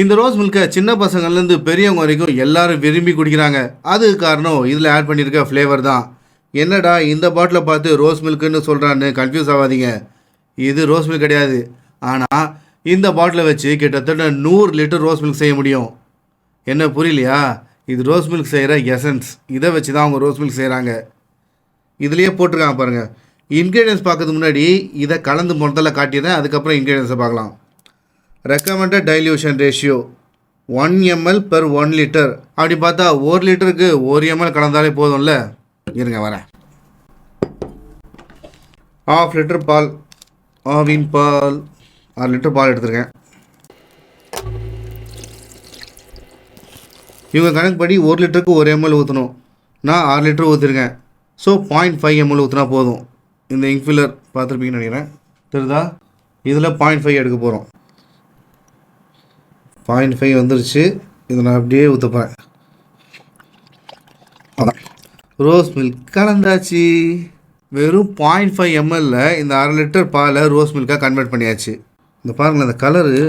இந்த ரோஸ் மில்கை சின்ன பசங்கள்லேருந்து பெரியவங்க வரைக்கும் எல்லாரும் விரும்பி குடிக்கிறாங்க. அது காரணம் இதில் ஆட் பண்ணியிருக்க ஃப்ளேவர் தான். என்னடா இந்த பாட்டிலை பார்த்து ரோஸ் மில்க்குன்னு சொல்கிறான்னு கன்ஃபியூஸ் ஆகாதீங்க. இது ரோஸ் மில்க் கிடையாது. ஆனால் இந்த பாட்டிலை வச்சு கிட்டத்தட்ட 100 லிட்டர் ரோஸ் மில்க் செய்ய முடியும். என்ன புரியலையா? இது ரோஸ் மில்க் செய்கிற எசன்ஸ். இதை வச்சு தான் அவங்க ரோஸ் மில்க் செய்கிறாங்க. இதுலேயே போட்டிருக்காங்க பாருங்கள். இன்க்ரீடியன்ஸ் பார்க்கறதுக்கு முன்னாடி இதை கலந்து முதல்ல காட்டிடுறேன், அதுக்கப்புறம் இன்க்ரீடியன்ஸை பார்க்கலாம். Recommended dilution ratio 1 ml per 1 litre. அப்படி பார்த்தா 1 லிட்டருக்கு 1 ml கலந்தாலே போதும்ல. இருங்க வரேன். 1/2 லிட்டர் பால், ஆவின் பால், 6 லிட்டர் பால் எடுத்துருக்கேன். இவங்க கணக்குப்படி 1 லிட்டருக்கு 1 ml ஊற்றணும். நான் 6 லிட்டர் ஊற்றிருக்கேன். ஸோ 0.5 ml ஊற்றினா போதும். இந்த இங்க் ஃபில்லர் பார்த்துருப்பீங்கன்னு நினைக்கிறேன், தெரியுதா? இதில் 0.5 எடுக்க போகிறோம். 0.5 வந்துருச்சு. இதை நான் அப்படியே ஊற்றப்பேன். அதான் ரோஸ் மில்க் கலந்தாச்சு. வெறும் 0.5 ml இந்த 1/2 லிட்டர் பாலை ரோஸ் மில்காக கன்வெர்ட் பண்ணியாச்சு. இந்த பாருங்களேன், இந்த கலரு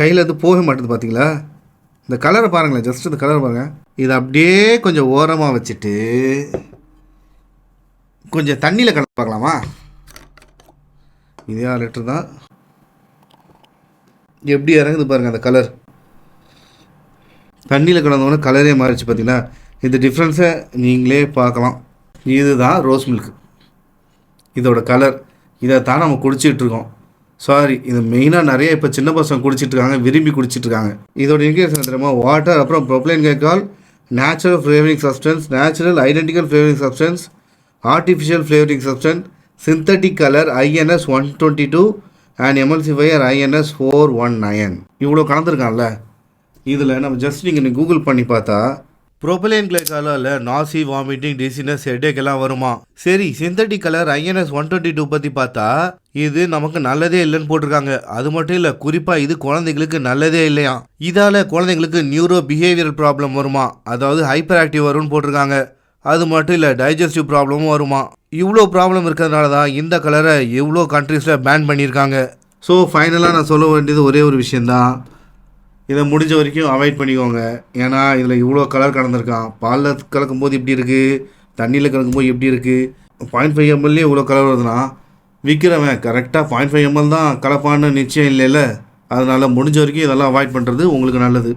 கையில் அது போக மாட்டேது பார்த்தீங்களா? இந்த கலரை பாருங்களேன், ஜஸ்ட் இந்த கலர் பாருங்கள். இதை அப்படியே கொஞ்சம் ஓரமாக வச்சுட்டு கொஞ்சம் தண்ணியில் கலந்து பார்க்கலாமா? இதே 1/2 லிட்டர் தான். எப்படி இறங்குது பாருங்கள் அந்த கலர். தண்ணியில் கலந்தோடனே கலரே மாறிச்சு பார்த்தீங்களா? இந்த டிஃப்ரென்ஸை நீங்களே பார்க்கலாம். இதுதான் ரோஸ் மில்க், இதோட கலர். இதை தான் நம்ம குடிச்சிட்ருக்கோம். சாரி, இது மெயினாக நிறைய இப்போ சின்ன பசங்க குடிச்சிட்ருக்காங்க, விரும்பி குடிச்சிட்ருக்காங்க. இதோட இன்க்ரீடியன்ஸ் தெரியுமா? வாட்டர், அப்புறம் propylene glycol, natural flavouring substance, natural identical flavouring substance, artificial flavouring substance, synthetic colour INS 122 and emulsifier INS 419. இவ்வளோ கலந்துருக்கான்ல. இதில் நம்ம ஜஸ்ட் நீங்கள் கூகுள் பண்ணி பார்த்தா ப்ரோபலைன் கிளைகாலால் நாசி, வாமிட்டிங், டிசினஸ், ஹெட்டேக் எல்லாம் வருமா? சரி, சிந்தட்டிக் கலர் INS 122 பற்றி பார்த்தா இது நமக்கு நல்லதே இல்லைன்னு போட்டிருக்காங்க. அது மட்டும் இல்லை, குறிப்பாக இது குழந்தைங்களுக்கு நல்லதே இல்லையா. இதால் குழந்தைங்களுக்கு நியூரோ பிஹேவியரல் ப்ராப்ளம் வருமா, அதாவது ஹைப்பர் ஆக்டிவ் வரும்னு போட்டிருக்காங்க. அது மட்டும் இல்லை, டைஜஸ்டிவ் ப்ராப்ளமும் வருமா. இவ்வளோ ப்ராப்ளம் இருக்கிறதுனால தான் இந்த கலரை எவ்வளோ கண்ட்ரீஸில் பேன் பண்ணியிருக்காங்க. ஸோ ஃபைனலாக நான் சொல்ல வேண்டியது ஒரே ஒரு விஷயந்தான். இதை முடிஞ்ச வரைக்கும் அவாய்ட் பண்ணிக்கோங்க. ஏன்னா இதில் இவ்வளோ கலர் கலந்துருக்கான். பாலில் கலக்கும்போது எப்படி இருக்குது, தண்ணியில் கலக்கும்போது எப்படி இருக்குது. 0.5 ml இவ்வளோ கலர் வருதுன்னா விற்கிறவன் கரெக்டாக 0.5 ml தான் கலப்பான்னு நிச்சயம் இல்லைல்ல. அதனால் முடிஞ்ச வரைக்கும் இதெல்லாம் அவாய்ட் பண்ணுறது உங்களுக்கு நல்லது.